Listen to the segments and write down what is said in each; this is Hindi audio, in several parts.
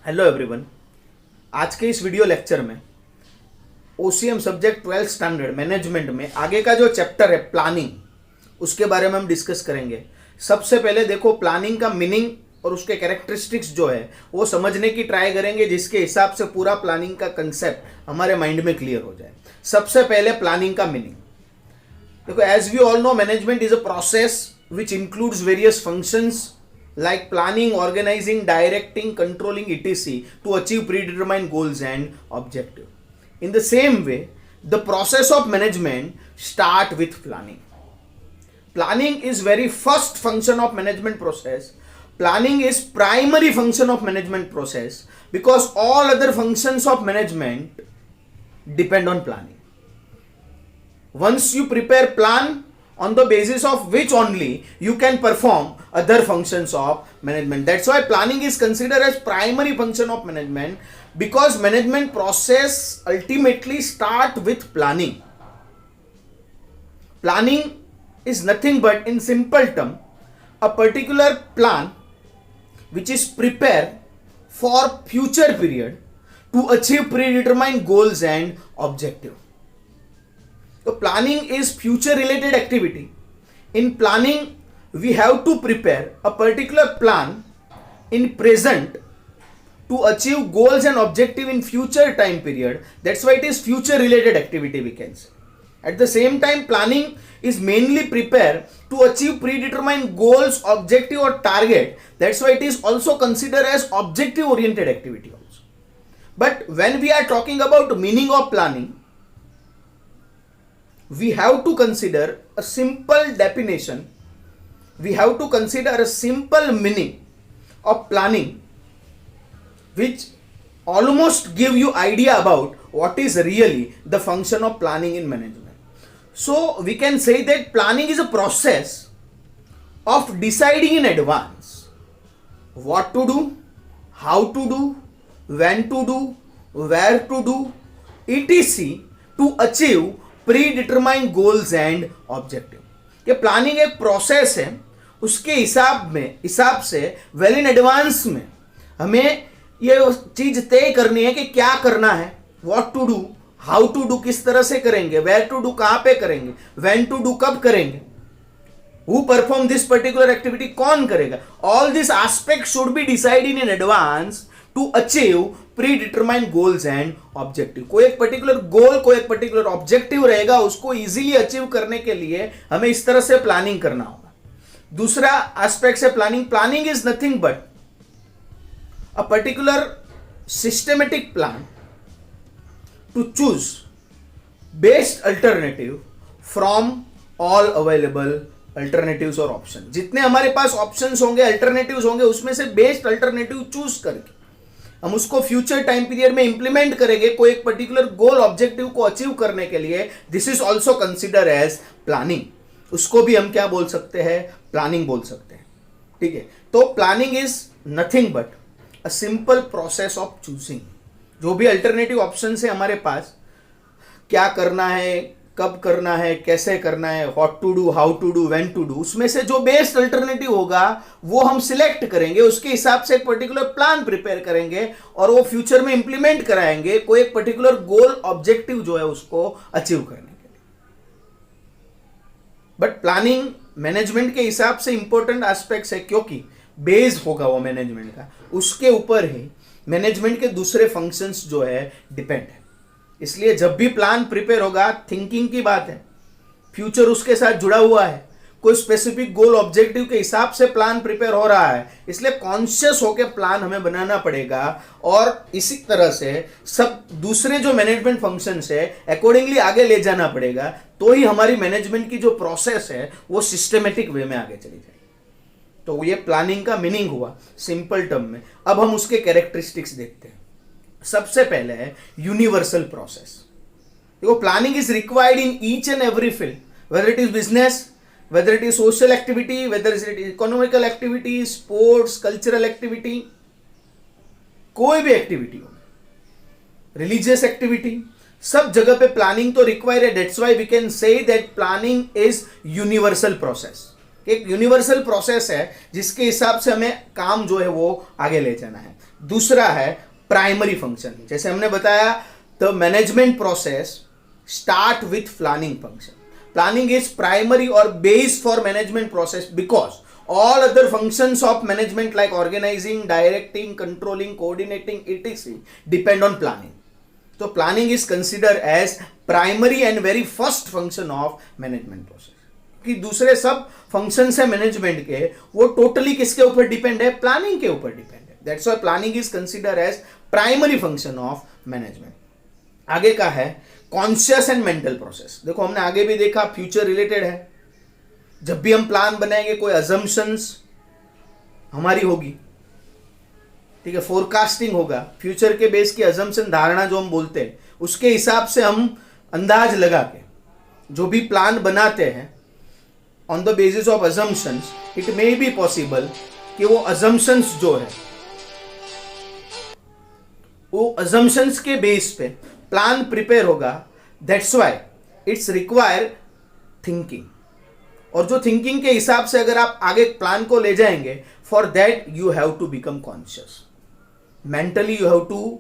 Hello everyone. आज के इस वीडियो लेक्चर में OCM subject 12th standard management में आगे का जो चैप्टर है प्लानिंग, उसके बारे में हम डिस्कस करेंगे। सबसे पहले देखो प्लानिंग का मीनिंग और उसके कैरेक्टरिस्टिक्स जो है वो समझने की ट्राई करेंगे, जिसके हिसाब से पूरा प्लानिंग का कंसेप्ट हमारे माइंड में क्लियर हो जाए। सबसे पहले प्लानिंग का मीनिंग देखो, as we all know management is a process which includes various functions like planning, organizing, directing, controlling, etc. to achieve predetermined goals and objectives. In the same way, the process of management start with planning. Planning is very first function of management process. Planning is primary function of management process because all other functions of management depend on planning. Once you prepare plan, on the basis of which only you can perform other functions of management. That's why planning is considered as primary function of management, because management process ultimately start with planning. Planning is nothing but, in simple term, a particular plan which is prepared for future period to achieve predetermined goals and objectives. So planning is future related activity. In planning, we have to prepare a particular plan in present to achieve goals and objective in future time period. That's why it is future related activity, we can say. At the same time, planning is mainly prepared to achieve predetermined goals, objective or target. That's why it is also considered as objective oriented activity also. But when we are talking about the meaning of planning, we have to consider a simple definition. We have to consider a simple meaning of planning, which almost give you idea about what is really the function of planning in management. So we can say that planning is a process of deciding in advance what to do, how to do, when to do, where to do, etc. to achieve predetermined goals and objective. ये प्लानिंग एक प्रोसेस है, उसके हिसाब से वेल इन एडवांस में हमें ये चीज तय करनी है कि क्या करना है, what to do, how to do किस तरह से करेंगे, वेयर टू डू कहां पे करेंगे, व्हेन टू डू कब करेंगे, who perform this particular activity कौन करेगा। All this aspect should be decided in advance to achieve predetermined goals and objective. कोई एक पर्टिकुलर गोल, कोई एक पर्टिकुलर ऑब्जेक्टिव रहेगा, उसको इजीली अचीव करने के लिए हमें इस तरह से प्लानिंग करना होगा। दूसरा एस्पेक्ट है planning is nothing but a particular systematic plan to choose best alternative from all available alternatives और ऑप्शन। जितने हमारे पास ऑप्शंस होंगे, अल्टरनेटिव्स होंगे, उसमें से बेस्ट अल्टरनेटिव चूज करके हम उसको फ्यूचर टाइम पीरियड में इंप्लीमेंट करेंगे कोई एक पर्टिकुलर गोल ऑब्जेक्टिव को अचीव करने के लिए। This is also consider as planning. उसको भी हम क्या बोल सकते हैं, प्लानिंग बोल सकते हैं। ठीक है, तो planning is nothing but a simple process of choosing. जो भी अल्टरनेटिव ऑप्शन है हमारे पास, क्या करना है, कब करना है, कैसे करना है, what to do, how to do, when to do, उसमें से जो बेस्ट अल्टरनेटिव होगा वो हम सिलेक्ट करेंगे, उसके हिसाब से एक पर्टिकुलर प्लान प्रिपेयर करेंगे और वो फ्यूचर में इंप्लीमेंट कराएंगे कोई एक पर्टिकुलर गोल ऑब्जेक्टिव जो है उसको अचीव करने के लिए। बट प्लानिंग मैनेजमेंट के हिसाब से इंपॉर्टेंट एस्पेक्ट्स है, क्योंकि बेस होगा वो मैनेजमेंट का, उसके ऊपर ही मैनेजमेंट के दूसरे फंक्शंस जो है डिपेंड है। इसलिए जब भी प्लान प्रिपेयर होगा, थिंकिंग की बात है, फ्यूचर उसके साथ जुड़ा हुआ है, कोई स्पेसिफिक गोल ऑब्जेक्टिव के हिसाब से प्लान प्रिपेयर हो रहा है, इसलिए कॉन्शियस होकर प्लान हमें बनाना पड़ेगा और इसी तरह से सब दूसरे जो मैनेजमेंट फंक्शंस है अकॉर्डिंगली आगे ले जाना पड़ेगा, तो ही हमारी मैनेजमेंट की जो प्रोसेस है वो सिस्टमेटिक वे में आगे चली जाएगी। तो ये प्लानिंग का मीनिंग हुआ सिंपल टर्म में। अब हम उसके कैरेक्टरिस्टिक्स देखते हैं। सबसे पहले है यूनिवर्सल प्रोसेस। देखो, planning is required in each and every field, whether it is business, whether it is social activity, whether it is economical activity, sports, cultural activity, कोई भी एक्टिविटी हो, रिलीजियस एक्टिविटी, सब जगह पे प्लानिंग तो रिक्वायर है। That's why we can say that planning is universal process. एक यूनिवर्सल प्रोसेस है जिसके हिसाब से हमें काम जो है वो आगे ले जाना है। दूसरा है प्राइमरी फंक्शन। जैसे हमने बताया the management process start with planning function. Planning is primary और base for management process because all other functions of management like organizing, directing, controlling, coordinating, etc. depend on planning. So planning is considered as primary and very first function of management process. कि दूसरे सब functions है management के वो totally किसके ऊपर depend है? Planning के ऊपर depend है. That's why planning is considered as primary function of management. आगे का है conscious and mental process. देखो हमने आगे भी देखा future related है। जब भी हम प्लान बनाएंगे कोई अजम्पशंस हमारी होगी, ठीक है, फोरकास्टिंग होगा, फ्यूचर के बेस की अजम्पशन धारणा जो हम बोलते हैं उसके हिसाब से हम अंदाज लगा के जो भी प्लान बनाते हैं on the basis of assumptions, it may be possible कि वो अजम्पशंस जो है वो अजम्पशंस के बेस पे प्लान प्रिपेयर होगा। That's why it's require thinking, और जो थिंकिंग के हिसाब से अगर आप आगे प्लान को ले जाएंगे, for that you have to become conscious, mentally you have to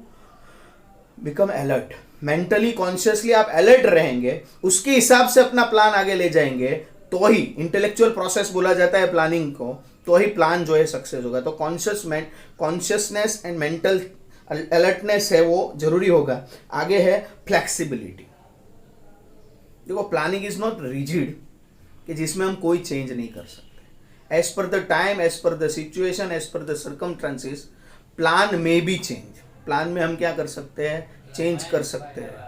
become alert. Mentally consciously आप अलर्ट रहेंगे, उसके हिसाब से अपना प्लान आगे ले जाएंगे, तो ही इंटेलेक्चुअल प्रोसेस बोला जाता है प्लानिंग को, तो ही प्लान जो है सक्सेस होगा। तो कॉन्शियसनेस एंड मेंटल अलर्टनेस है वो जरूरी होगा। आगे है फ्लेक्सिबिलिटी। देखो प्लानिंग इज नॉट रिजिड कि जिसमें हम कोई चेंज नहीं कर सकते। As per the time, as per the situation, as per the circumstances plan में बी चेंज। प्लान में हम क्या कर सकते हैं? चेंज कर सकते हैं।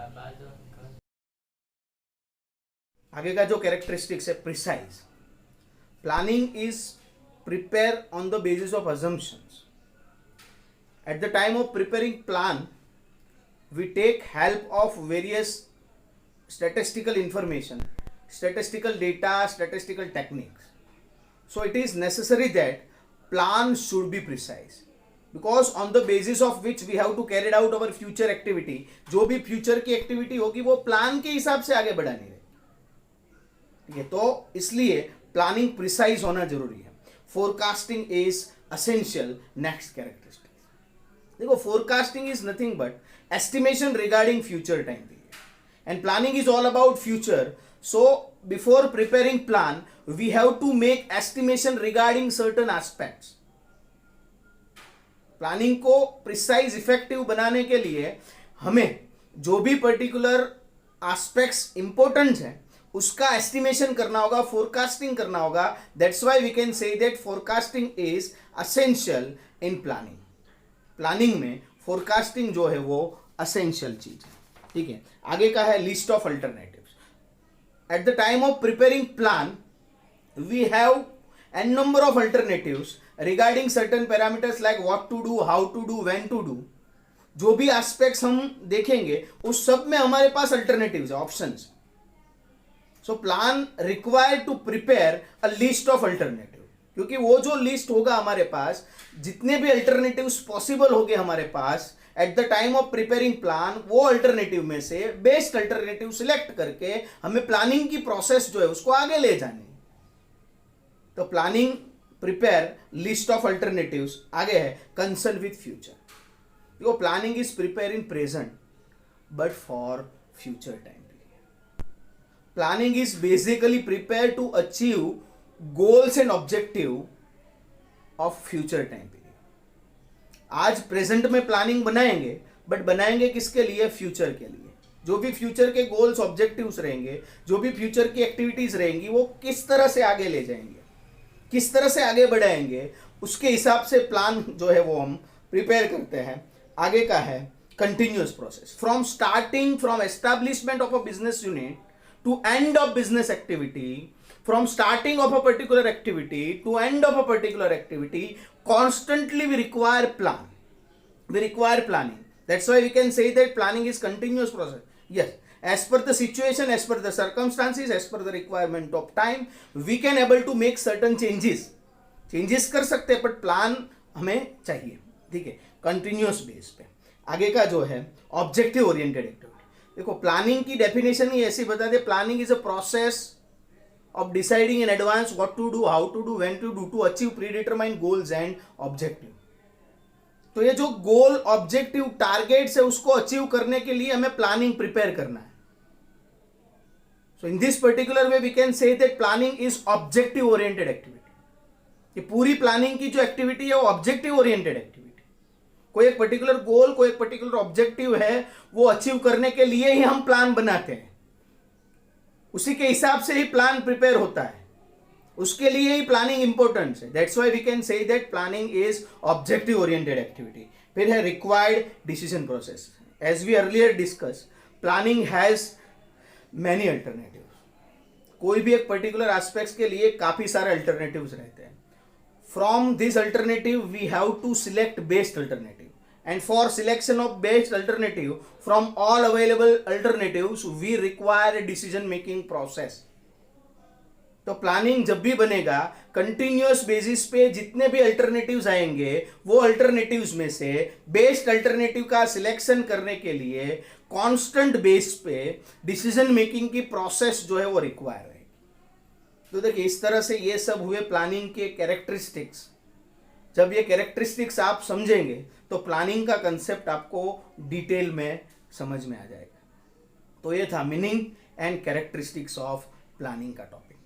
आगे का जो कैरेक्टरिस्टिक्स है precise. Planning is prepare on the basis of assumptions. At the time of preparing plan we take help of various statistical information, statistical data, statistical techniques. So it is necessary that plan should be precise, because on the basis of which we have to carry out our future activity. जो भी future की activity होगी वो plan के हिसाब से आगे बढ़ानी है, ठीक है। तो इसलिए planning precise होना जरूरी है। Forecasting is essential. Next characteristic, देखो forecasting is nothing but estimation regarding future time period. And planning is all about future. So before preparing plan, we have to make estimation regarding certain aspects. Planning को प्रिसाइज इफेक्टिव बनाने के लिए हमें जो भी पर्टिकुलर एस्पेक्ट्स इंपॉर्टेंट है उसका एस्टिमेशन करना होगा, फोरकास्टिंग करना होगा। That's why we can say that forecasting is essential in planning. Planning में फोरकास्टिंग जो है वो एसेंशियल चीज है, ठीक है। आगे का है list of alternatives. At the time of preparing plan we have an number of alternatives regarding certain parameters like what to do, how to do, when to do. जो भी एस्पेक्ट्स हम देखेंगे उस सब में हमारे पास अल्टरनेटिव्स है, options. So plan required to prepare a list of alternative, क्योंकि वो जो लिस्ट होगा हमारे पास, जितने भी अल्टरनेटिव्स पॉसिबल होंगे हमारे पास at the time of preparing plan, वो अल्टरनेटिव में से बेस्ट अल्टरनेटिव सिलेक्ट करके हमें प्लानिंग की प्रोसेस जो है उसको आगे ले जानी। तो planning prepare list of alternatives. आगे है कंसर्न विथ फ्यूचर। देखो planning is prepare in present but for future time. Planning is basically prepare to achieve goals and objective of future time. आज प्रेजेंट में प्लानिंग बनाएंगे, बट बनाएंगे किसके लिए? फ्यूचर के लिए। जो भी फ्यूचर के गोल्स ऑब्जेक्टिव्स रहेंगे, जो भी फ्यूचर की एक्टिविटीज रहेंगी, वो किस तरह से आगे ले जाएंगे, किस तरह से आगे बढ़ाएंगे, उसके हिसाब से प्लान जो है वो हम प्रिपेयर करते हैं। आगे का है continuous process. From starting, from establishment of a business unit to end of business activity, from starting of a particular activity to end of a particular activity, constantly we require plan, we require planning. That's why we can say that planning is continuous process. Yes, as per the situation, as per the circumstances, as per the requirement of time, we can able to make certain changes कर सकते हैं, but plan हमें चाहिए, ठीक है, continuous base पे। आगे का जो है objective oriented activity। देखो प्लानिंग की डेफिनेशन ही ऐसी बता दे, planning is a process of deciding in advance what to do, how to do, when to do to achieve predetermined goals and objective. तो ये जो गोल ऑब्जेक्टिव टारगेट्स है उसको अचीव करने के लिए हमें प्लानिंग प्रिपेयर करना है. So in this particular way we can say that planning is objective oriented activity. ये पूरी प्लानिंग की जो एक्टिविटी है वो ऑब्जेक्टिव ओरिएंटेड एक्टिविटी. कोई एक पर्टिकुलर गोल, कोई एक पर्टिकुलर ऑब्जेक्टिव है, वो अचीव करने के लिए ही हम प्लान बनाते हैं. उसी के हिसाब से ही प्लान प्रिपेयर होता है, उसके लिए ही प्लानिंग इंपॉर्टेंट है. That's why we can say that planning is objective oriented activity. फिर है required decision process. As we earlier discuss, planning has many alternatives. कोई भी एक पर्टिकुलर एस्पेक्ट्स के लिए काफी सारे अल्टरनेटिव्स रहते हैं. From this alternative we have to select best alternative. And for selection of best alternative from all available alternatives, we require a decision making process. तो प्लानिंग जब भी बनेगा, कंटिन्यूअस बेसिस पे जितने भी अल्टरनेटिव्स आएंगे, वो अल्टरनेटिव्स में से बेस्ट अल्टरनेटिव का सिलेक्शन करने के लिए कांस्टेंट बेस पे डिसीजन मेकिंग की प्रोसेस जो है वो रिक्वायर है. तो देखिए, इस तरह से ये सब हुए प्लानिंग के कैरेक्टरिस्टिक्स. जब ये कैरेक्टरिस्टिक्स आप समझेंगे तो प्लानिंग का कंसेप्ट आपको डिटेल में समझ में आ जाएगा. तो ये था meaning and characteristics of planning का टॉपिक.